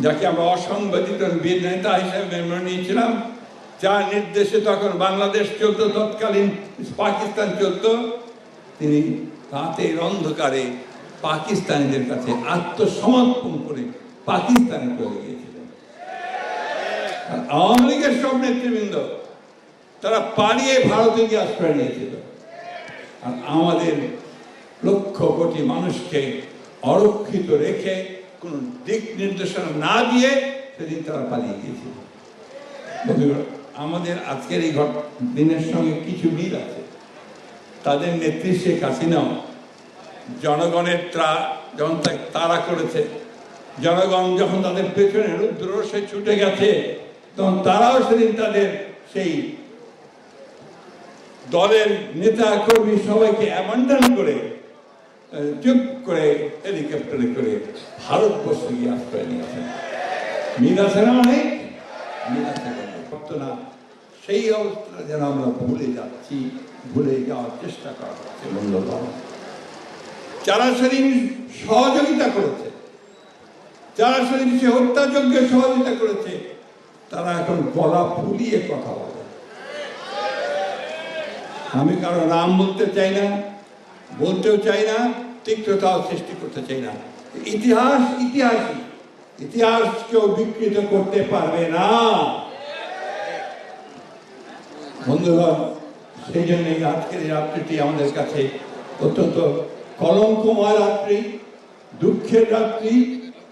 যাকে আমরা অসংগঠিত বীর নেতা হিসেবে মেনে নিয়েছিলাম, যার নির্দেশে তখন বাংলাদেশ চলত, তৎকালীন পাকিস্তান চলত, তিনি রাতের অন্ধকারে পাকিস্তানিদের কাছে আত্মসমর্পণ করে পাকিস্তানে চলে গিয়েছিলেন। আওয়ামী লীগের সব নেতৃবৃন্দ তারা পালিয়ে ভারতে গিয়ে আশ্রয় নিয়েছিল, আর আমাদের লক্ষ কোটি মানুষকে অরক্ষিত রেখে কোন দিক নির্দেশনা না দিয়ে সেদিন তারা পালিয়ে গিয়েছিল। আমাদের আজকের এই দিনের সঙ্গে কিছু মিল আছে। তাদের নেত্রী শেখ হাসিনাও জনগণের যখন তাড়া করেছে, জনগণ যখন তাদের পেছনে রুদ্ররোষে ছুটে গেছে, তখন তারাও সেদিন তাদের সেই দলের নেতা কর্মী সবাইকে অ্যাবান্ডন করে চুপ করে হেলিকপ্টারে করে ভারতবর্ষে গিয়ে আশ্রয় নিয়েছেন। মিল আছে না অনেক মিল আছে না। সেই অবস্থা যেন আমরা ভুলে যাচ্ছি, ভুলে যাওয়ার চেষ্টা করা হচ্ছে। বন্ধুগণ, যারা সেদিন সহযোগিতা করেছে, যারা সেদিন সে হত্যাযজ্ঞে সহযোগিতা করেছে, তারা এখন গলা ফুলিয়ে কথা বলে। আমি কারো নাম বলতে চাই না, বলতেও চাই না, তিক্ততাও সৃষ্টি করতে চাই না। ইতিহাস ইতিহাসই, ইতিহাস কেউ বিকৃত করতে পারবে না। বন্ধুগণ, সেই জন্য আজকের এই রাত্রিটি আমাদের কাছে অত্যন্ত কলঙ্কময় রাত্রি, দুঃখের রাত্রি।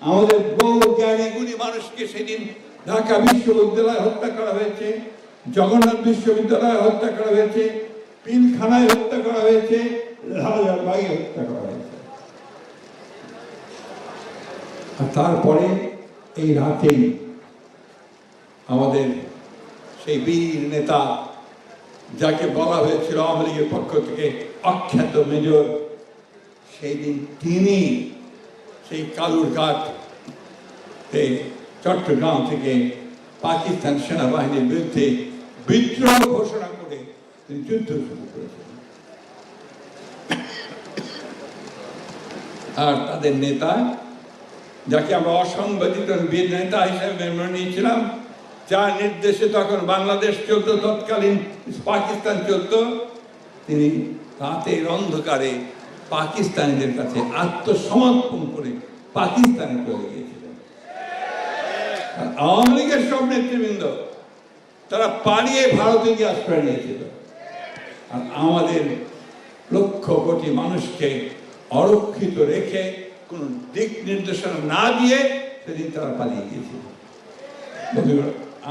আমাদের বহু জ্ঞানী গুণী মানুষকে সেদিন ঢাকা বিশ্ববিদ্যালয়ে হত্যা করা হয়েছে, জগন্নাথ বিশ্ববিদ্যালয়ে হত্যা করা হয়েছে, পিলখানায় হত্যা করা হয়েছে, রাজারবাগে হত্যা করা হয়েছে। আর তারপরে এই রাতেই আমাদের সেই বীর নেতা, যাকে বলা হয়েছিল আওয়ামী লীগের পক্ষ থেকে অখ্যাত মেজর, সেই দিন তিনি সেই কালুরঘাট চট্টগ্রাম থেকে পাকিস্তান সেনাবাহিনীর বিরুদ্ধে বিদ্রোহ ঘোষণা করে তিনি যুদ্ধ শুরু করেছিলেন। আর তাদের নেতা, যাকে আমরা অসংগঠিত বীর নেতা হিসেবে মেনে নিয়েছিলাম, যার নির্দেশে তখন বাংলাদেশ চলত, তৎকালীন পাকিস্তান চলত, তিনি রাতের অন্ধকারে পাকিস্তানিদের কাছে আত্মসমর্পণ করে পাকিস্তানে চলে গিয়েছিলেন। আওয়ামী লীগের সব নেতৃবৃন্দ তারা পালিয়ে ভারতে গিয়ে আশ্রয় নিয়েছিল, আর আমাদের লক্ষ কোটি মানুষকে অরক্ষিত রেখে কোন দিক নির্দেশনা না দিয়ে সেদিন তারা পালিয়ে গিয়েছিল।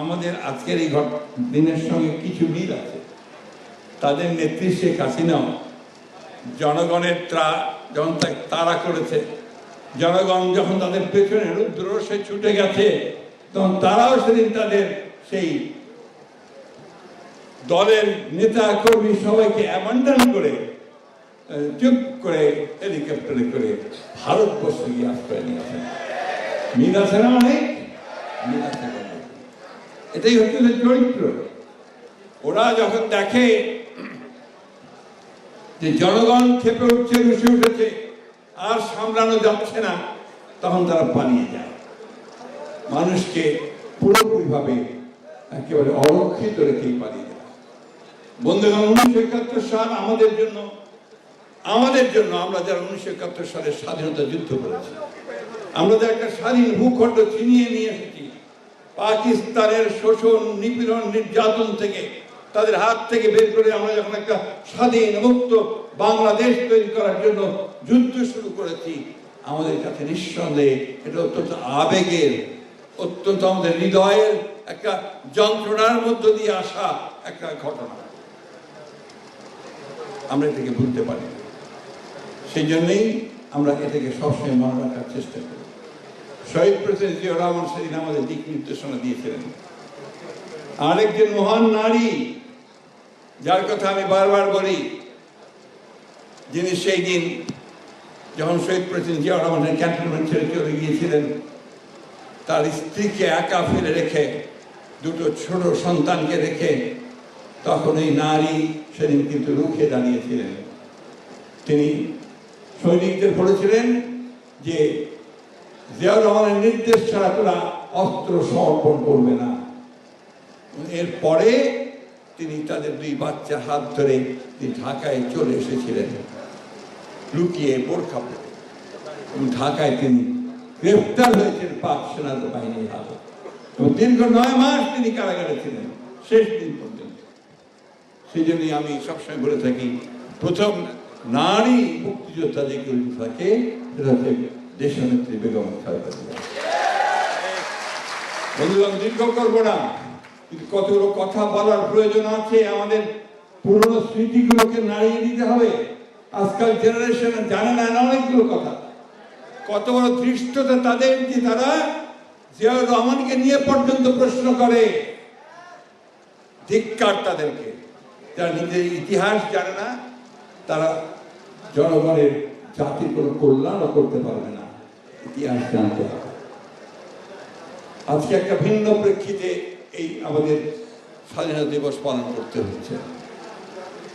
আমাদের আজকের এই দিনের সঙ্গে কিছু মিল আছে। তাদের নেত্রী শেখ হাসিনাও জনগণের যখন তাড়া করেছে, জনগণ যখন তাদের পেছনে রুদ্ররোষে ছুটে গেছে, তখন তারাও সেদিন তাদের সেই দলের নেতা কর্মী সবাইকে অ্যাবান্ডন করে চুপ করে হেলিকপ্টারে করে ভারতবর্ষে গিয়ে আশ্রয় নিয়েছেন। মিল আছে না অনেক মিল আছে। এটাই হচ্ছে চরিত্র। ওরা যখন দেখে যে জনগণ ক্ষেপে উঠছে, রুষে উঠেছে, আর সামলানো যাচ্ছে না, তখন তারা পালিয়ে যায়, মানুষকে পুরোপুরিভাবে একেবারে অরক্ষিত রেখেই পালিয়ে যায়। বন্ধুগণ, 1971 সাল আমাদের জন্য আমরা যারা 1971 সালে স্বাধীনতা যুদ্ধ করেছি, আমরা যে একটা স্বাধীন ভূখণ্ড ছিনিয়ে নিয়ে এসেছি, পাকিস্তানের শোষণ, নিপীড়ন, নির্যাতন থেকে, তাদের হাত থেকে বের করে আমরা যখন একটা স্বাধীন মুক্ত বাংলাদেশ তৈরি করার জন্য যুদ্ধ শুরু করেছি, আমাদের কাছে নিঃসন্দেহে এটা অত্যন্ত আবেগের, অত্যন্ত আমাদের হৃদয়ের একটা যন্ত্রণার মধ্য দিয়ে আসা একটা ঘটনা। আমরা এটাকে ভুলতে পারি না। সেই জন্যই আমরা এটাকে সবসময় মনে রাখার চেষ্টা করি। শহীদ প্রেসিডেন্ট জিয়াউর রহমান সেদিন আমাদের দিক নির্দেশনা দিয়েছিলেন। আরেকজন মহান নারী, যার কথা আমি বারবার বলি, যিনি সেই দিন যখন শহীদ প্রেসিডেন্ট জিয়াউর রহমানের ক্যান্টনমেন্ট ছেড়ে চলে গিয়েছিলেন, তার স্ত্রীকে একা ফেলে রেখে, দুটো ছোট সন্তানকে রেখে, তখন এই নারী সেদিন কিন্তু রুখে দাঁড়িয়েছিলেন। তিনি সৈনিকদের বলেছিলেন যে জিয়াউর রহমানের নির্দেশ ছাড়া তারা অস্ত্র সমর্পণ করবে না। এরপরে তিনি তাদের দুই বাচ্চার হাত ধরে তিনি ঢাকায় চলে এসেছিলেন লুকিয়ে বোরখা পরে, এবং ঢাকায় তিনি গ্রেফতার হয়েছেন পাক সেনাবাহিনীর হাতে, এবং দীর্ঘ 9 মাস তিনি কারাগারে ছিলেন শেষ দিন পর্যন্ত। সেই জন্যই আমি সবসময় বলে থাকি, প্রথম নারী মুক্তিযোদ্ধা যে কেউ থাকে সেটা হচ্ছে দেশনেত্রী বেগম খালেদা জিয়া। বন্ধুগণ, দীর্ঘ করবো না, কিন্তু কতগুলো কথা বলার প্রয়োজন আছে। আমাদের পুরনো স্মৃতিগুলোকে নাড়িয়ে দিতে হবে। আজকাল জেনারেশন জানে না অনেকগুলো কথা। কত বড় ধৃষ্টতা তাদের যে তারা জিয়াউর রহমানকে নিয়ে পর্যন্ত প্রশ্ন করে। ধিক্কার তাদেরকে, যারা নিজের ইতিহাস জানে না, তারা জনগণের জাতির কোনো কল্যাণও করতে পারবে না। ইতিহাস জানতে হবে। আজকে একটা ভিন্ন প্রেক্ষিতে এই আমাদের স্বাধীনতা দিবস পালন করতে হচ্ছে।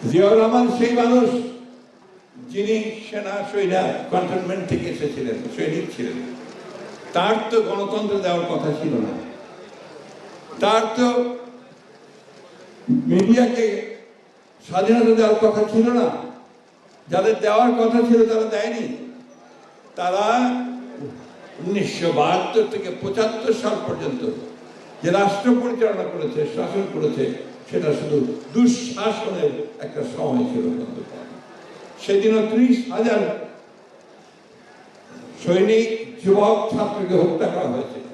জিয়াউর রহমান সেই মানুষ যিনি সেনা কন্টনমেন্ট থেকে এসেছিলেন, সৈনিক ছিলেন। তার তো গণতন্ত্র দেওয়ার কথা ছিল না, তার তো মিডিয়াকে স্বাধীনতা দেওয়ার কথা ছিল না। যাদের দেওয়ার কথা ছিল তারা দেয়নি। তারা 1972 থেকে 75 সাল পর্যন্ত যে রাষ্ট্র পরিচালনা করেছে, শাসন করেছে, সেটা শুধু দুঃশাসনের একটা সময় ছিল। সেদিনও 30,000 সৈনিক, যুবক, ছাত্রকে হত্যা করা হয়েছিল।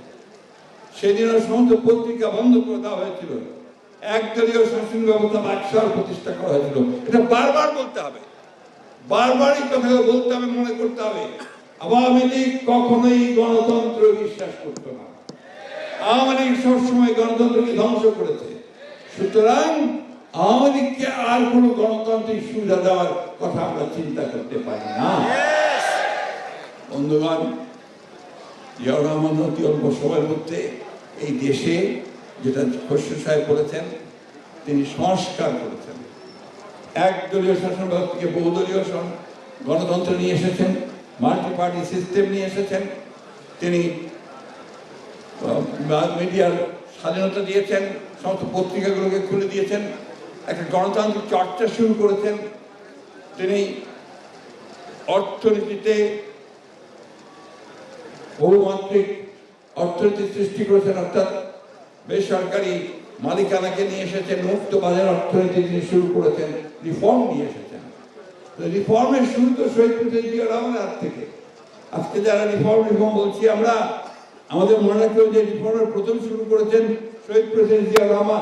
সেদিনও সমস্ত পত্রিকা বন্ধ করে দেওয়া হয়েছিল। একদলীয় শাসন ব্যবস্থা বাকশাল প্রতিষ্ঠা করা হয়েছিল। এটা বারবার বলতে হবে, বারবারই কথা বলতে হবে, মনে করতে হবে। আওয়ামী লীগ কখনোই গণতন্ত্র বিশ্বাস করত না। আওয়ামী লীগ সবসময় গণতন্ত্রকে ধ্বংস করেছে। সুতরাং আওয়ামী লীগকে আর কোন গণতান্ত্রিক সুবিধা দেওয়ার কথা আমরা চিন্তা করতে পারি না। বন্ধুগণ, জিয়াউর রহমান অতি অল্প সময়ের মধ্যে এই দেশে, যেটা খসরু সাহেব বলেছেন, তিনি সংস্কার করেছেন। একদলীয় শাসন ব্যবস্থা থেকে বহুদলীয় গণতন্ত্র নিয়ে এসেছেন, মাল্টি পার্টি সিস্টেম নিয়ে এসেছেন। তিনি মিডিয়ার স্বাধীনতা দিয়েছেন, সমস্ত পত্রিকাগুলোকে খুলে দিয়েছেন, একটা গণতান্ত্রিক চর্চা শুরু করেছেন। তিনি অর্থনীতিতে বহুমাত্রিক অর্থনীতি সৃষ্টি করেছেন, অর্থাৎ বেসরকারি মালিকানাকে নিয়ে এসেছেন, মুক্ত বাজার অর্থনীতি তিনি শুরু করেছেন, রিফর্ম নিয়ে এসেছেন। রিফর্মের শুরু তো শহীদ প্রেসিডেন্ট জিয়াউর রহমানের হাত থেকে। আজকে যারা রিফর্ম বলছি আমরা, আমাদের মনে রাখতে হবে যে রিফর্মের প্রথম শুরু করেছেন শহীদ প্রেসিডেন্ট জিয়াউর রহমান।